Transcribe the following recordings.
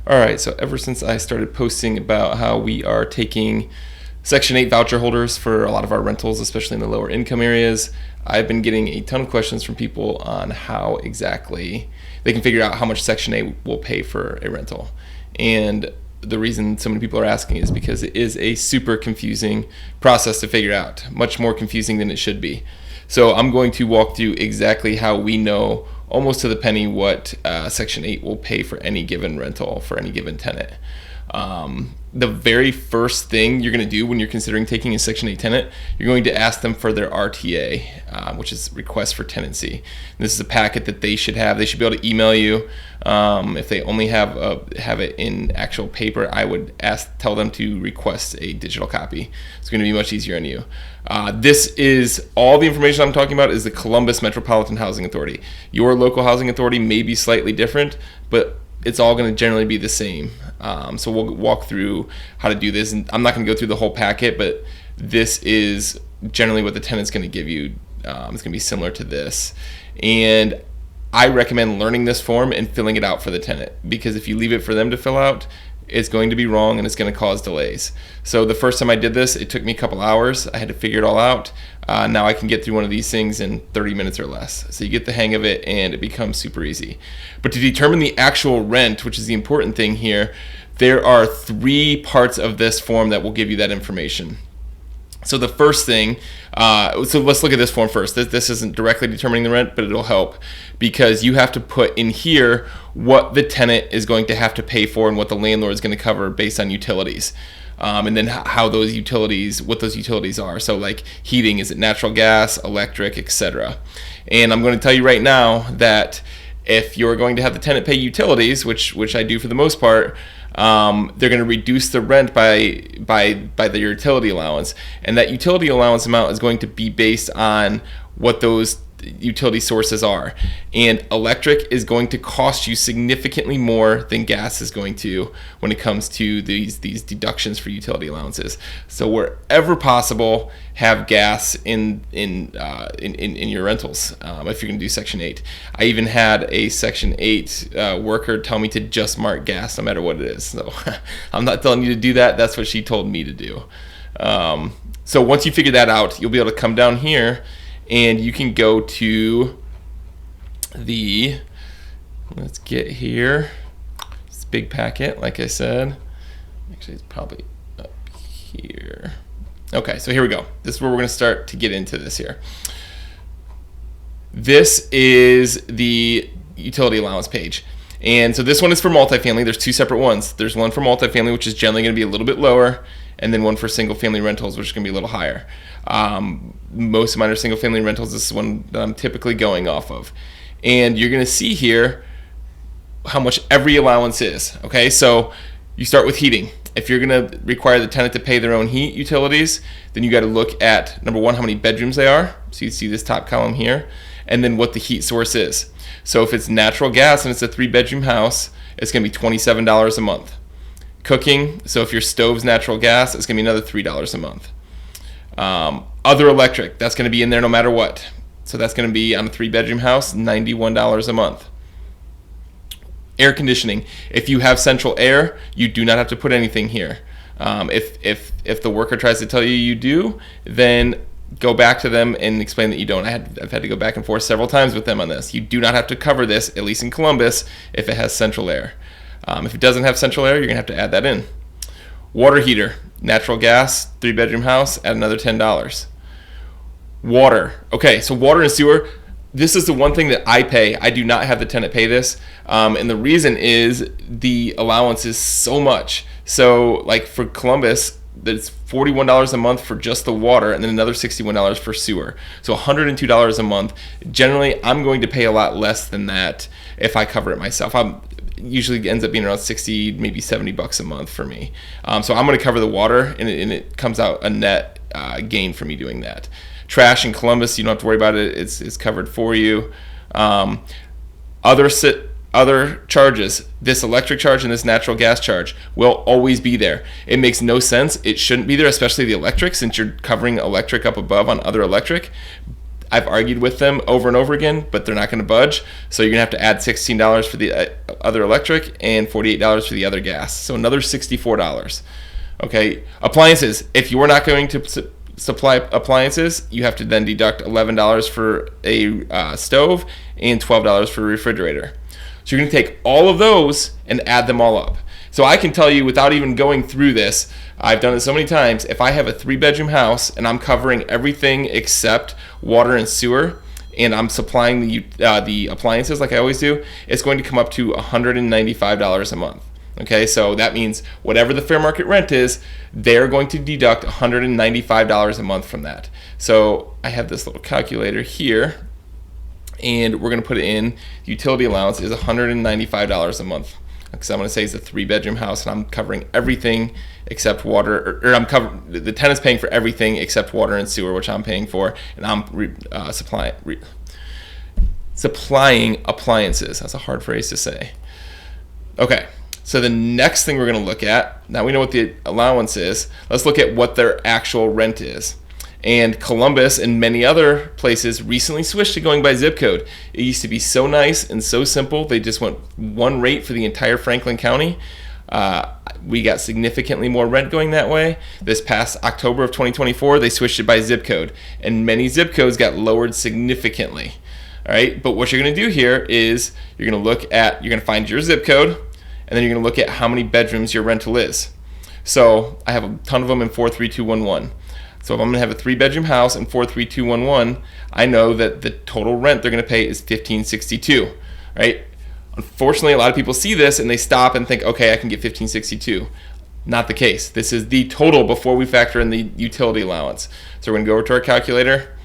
All right, so ever since I started posting about how we are taking Section 8 voucher holders for a lot of our rentals, especially in the lower income areas, I've been getting a ton of questions from people on how exactly they can figure out how much Section 8 will pay for a rental. And the reason so many people are asking is because it is a super confusing process to figure out, much more confusing than it should be. So I'm going to walk through exactly how we know almost to the penny what Section 8 will pay for any given rental for any given tenant. The very first thing you're going to do when you're considering taking a Section 8 tenant, you're going to ask them for their RTA, which is request for tenancy. And this is a packet that they should have. They should be able to email you. If they only have it in actual paper, I would tell them to request a digital copy. It's going to be much easier on you. This is all the information I'm talking about is the Columbus Metropolitan Housing Authority. Your local housing authority may be slightly different, but it's all going to generally be the same. So we'll walk through how to do this. And I'm not going to go through the whole packet, but this is generally what the tenant's going to give you. It's going to be similar to this. And I recommend learning this form and filling it out for the tenant, because if you leave it for them to fill out, it's going to be wrong and it's going to cause delays. So the first time I did this, it took me a couple hours. I had to figure it all out. Now I can get through one of these things in 30 minutes or less. So you get the hang of it and it becomes super easy. But to determine the actual rent, which is the important thing here, there are 3 parts of this form that will give you that information. So the first thing, so let's look at this form first. This isn't directly determining the rent, but it'll help because you have to put in here what the tenant is going to have to pay for and what the landlord is going to cover based on utilities. And then what those utilities are. So like heating, is it natural gas, electric, etc. And I'm going to tell you right now that if you're going to have the tenant pay utilities, which I do for the most part, they're going to reduce the rent by the utility allowance, and that utility allowance amount is going to be based on what those utility sources are. And electric is going to cost you significantly more than gas is going to when it comes to these deductions for utility allowances. So wherever possible, have gas in your rentals if you're going to do Section 8. I even had a Section 8 worker tell me to just mark gas no matter what it is. So I'm not telling you to do that. That's what she told me to do. So once you figure that out, you'll be able to come down here and you can go to let's get here. It's a big packet, like I said. Actually, it's probably up here. Okay, so here we go. This is where we're going to start to get into this here. This is the utility allowance page. And so this one is for multifamily. There's 2 separate ones. There's one for multifamily, which is generally going to be a little bit lower, and then one for single family rentals, which is going to be a little higher. Most of mine are single family rentals. This is one that I'm typically going off of. And you're going to see here how much every allowance is. Okay, so you start with heating. If you're going to require the tenant to pay their own heat utilities, then you got to look at, number one, how many bedrooms they are. So you see this top column here, and then what the heat source is. So if it's natural gas and it's a 3-bedroom house, it's going to be $27 a month. Cooking, so if your stove's natural gas, it's going to be another $3 a month. Other electric, that's going to be in there no matter what. So that's going to be on a 3-bedroom house, $91 a month. Air conditioning, if you have central air, you do not have to put anything here. If the worker tries to tell you you do, then go back to them and explain that you don't. I've had to go back and forth several times with them on this. You do not have to cover this, at least in Columbus, if it has central air. If it doesn't have central air, you're going to have to add that in. Water heater, natural gas, 3-bedroom house, add another $10. Water. Okay, so water and sewer, this is the one thing that I pay. I do not have the tenant pay this. And the reason is the allowance is so much. So like for Columbus, it's $41 a month for just the water, and then another $61 for sewer. So $102 a month. Generally, I'm going to pay a lot less than that if I cover it myself. Usually ends up being around 60, maybe $70 a month for me. So I'm going to cover the water, and it comes out a net gain for me doing that. Trash in Columbus, you don't have to worry about it. It's covered for you. Other charges, this electric charge and this natural gas charge will always be there. It makes no sense. It shouldn't be there, especially the electric, since you're covering electric up above on other electric. I've argued with them over and over again, but they're not going to budge. So you're going to have to add $16 for the other electric and $48 for the other gas. So another $64. Okay, appliances. If you are not going to supply appliances, you have to then deduct $11 for a stove and $12 for a refrigerator. So you're going to take all of those and add them all up. So I can tell you without even going through this, I've done it so many times, if I have a 3-bedroom house and I'm covering everything except water and sewer, and I'm supplying the appliances like I always do, it's going to come up to $195 a month. Okay, so that means whatever the fair market rent is, they're going to deduct $195 a month from that. So I have this little calculator here, and we're going to put it in. Utility allowance is $195 a month. Because I'm going to say it's a 3-bedroom house, and I'm covering everything except water, or I'm covering, the tenant's paying for everything except water and sewer, which I'm paying for, and I'm supplying appliances. That's a hard phrase to say. Okay, so the next thing we're going to look at, now we know what the allowance is, let's look at what their actual rent is. And Columbus and many other places recently switched to going by zip code. It used to be so nice and so simple. They just went one rate for the entire Franklin County. We got significantly more rent going that way. This past October of 2024, they switched it by zip code, and many zip codes got lowered significantly. All right, but what you're going to do here is you're going to find your zip code, and then you're going to look at how many bedrooms your rental is. So I have a ton of them in 43211. So if I'm going to have a 3-bedroom house in 43211, I know that the total rent they're going to pay is $1,562, right? Unfortunately, a lot of people see this and they stop and think, okay, I can get $1,562. Not the case. This is the total before we factor in the utility allowance. So we're going to go over to our calculator,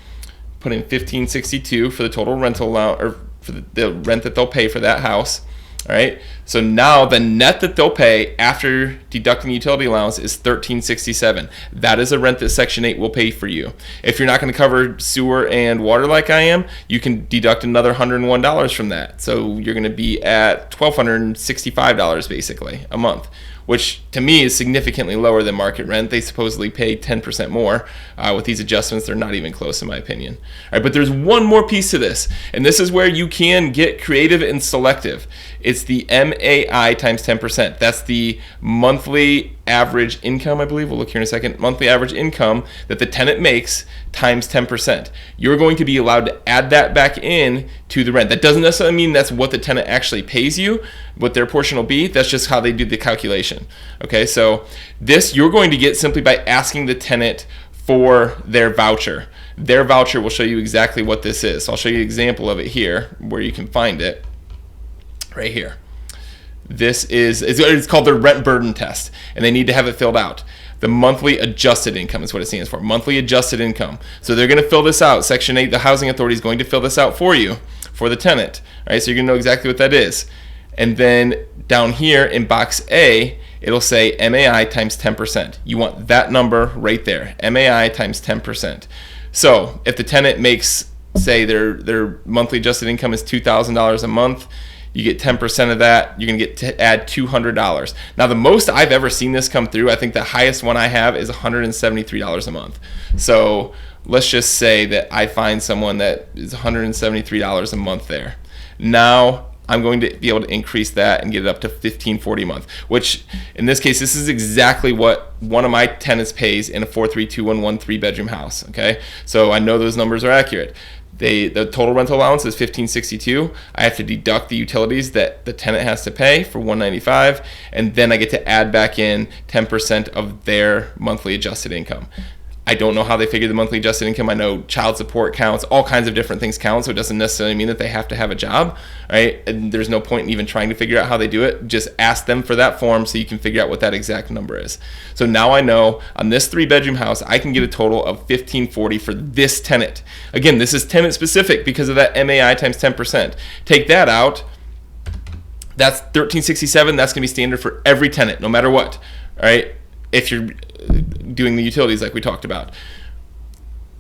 put in $1,562 for the total rental allowance, or for the rent that they'll pay for that house. All right, so now the net that they'll pay after deducting the utility allowance is $1,367. That is a rent that Section 8 will pay for you. If you're not going to cover sewer and water like I am, you can deduct another $101 from that. So you're going to be at $1,265 basically a month, which to me is significantly lower than market rent. They supposedly pay 10% more. With these adjustments, they're not even close in my opinion. All right, but there's one more piece to this, and this is where you can get creative and selective. It's the MAI times 10%. That's the monthly average income, I believe. We'll look here in a second. Monthly average income that the tenant makes times 10%. You're going to be allowed to add that back in to the rent. That doesn't necessarily mean that's what the tenant actually pays you, what their portion will be. That's just how they do the calculation. Okay, so this you're going to get simply by asking the tenant for their voucher. Their voucher will show you exactly what this is. So I'll show you an example of it here where you can find it right here. This is, it's called the rent burden test, and they need to have it filled out. The monthly adjusted income is what it stands for, monthly adjusted income. So they're going to fill this out. Section 8, the housing authority is going to fill this out for you, for the tenant. All right, so you're going to know exactly what that is. And then down here in box A, it'll say MAI times 10%. You want that number right there, MAI times 10%. So if the tenant makes, say their monthly adjusted income is $2,000 a month, you get 10% of that, you're going to get to add $200. Now, the most I've ever seen this come through, I think the highest one I have is $173 a month. So let's just say that I find someone that is $173 a month there. Now, I'm going to be able to increase that and get it up to $1,540 a month, which in this case, this is exactly what one of my tenants pays in a 43211 3-bedroom house. Okay, so I know those numbers are accurate. The total rental allowance is $1,562. I have to deduct the utilities that the tenant has to pay for $195, and then I get to add back in 10% of their monthly adjusted income. I don't know how they figure the monthly adjusted income. I know child support counts, all kinds of different things count, so it doesn't necessarily mean that they have to have a job, right? And there's no point in even trying to figure out how they do it. Just ask them for that form so you can figure out what that exact number is. So now I know on this 3-bedroom house, I can get a total of $1,540 for this tenant. Again, this is tenant specific because of that MAI times 10%. Take that out, that's $1,367. That's going to be standard for every tenant, no matter what, all right? If you're doing the utilities like we talked about.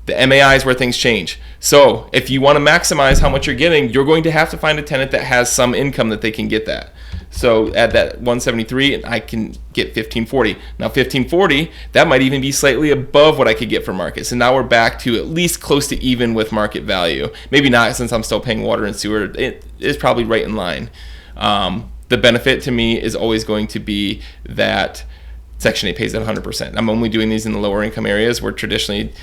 The MAI is where things change. So if you want to maximize how much you're getting, you're going to have to find a tenant that has some income that they can get that. So add that 173 and I can get 1540. Now 1540, that might even be slightly above what I could get for market. So now we're back to at least close to even with market value. Maybe not, since I'm still paying water and sewer. It is probably right in line. The benefit to me is always going to be that Section 8 pays at 100%. I'm only doing these in the lower income areas where traditionally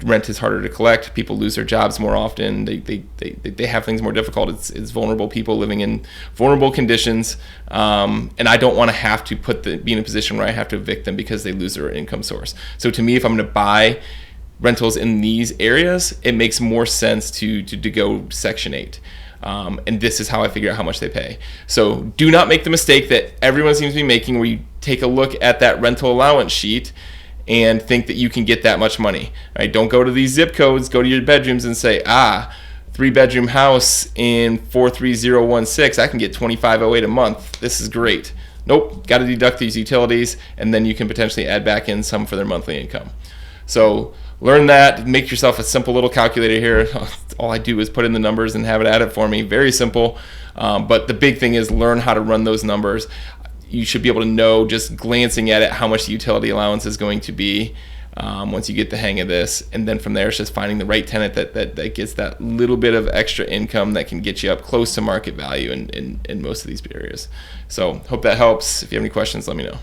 rent is harder to collect. People lose their jobs more often. They have things more difficult. It's vulnerable people living in vulnerable conditions, and I don't want to have to be in a position where I have to evict them because they lose their income source. So to me, if I'm going to buy rentals in these areas, it makes more sense to go Section 8. And this is how I figure out how much they pay. So do not make the mistake that everyone seems to be making, where you take a look at that rental allowance sheet and think that you can get that much money. Right? Don't go to these zip codes, go to your bedrooms and say, 3-bedroom house in 43016, I can get $25.08 a month. This is great. Nope, got to deduct these utilities, and then you can potentially add back in some for their monthly income. So learn that, make yourself a simple little calculator here. All I do is put in the numbers and have it add it for me. Very simple, but the big thing is learn how to run those numbers. You should be able to know, just glancing at it, how much the utility allowance is going to be once you get the hang of this. And then from there, it's just finding the right tenant that gets that little bit of extra income that can get you up close to market value in most of these areas. So hope that helps. If you have any questions, let me know.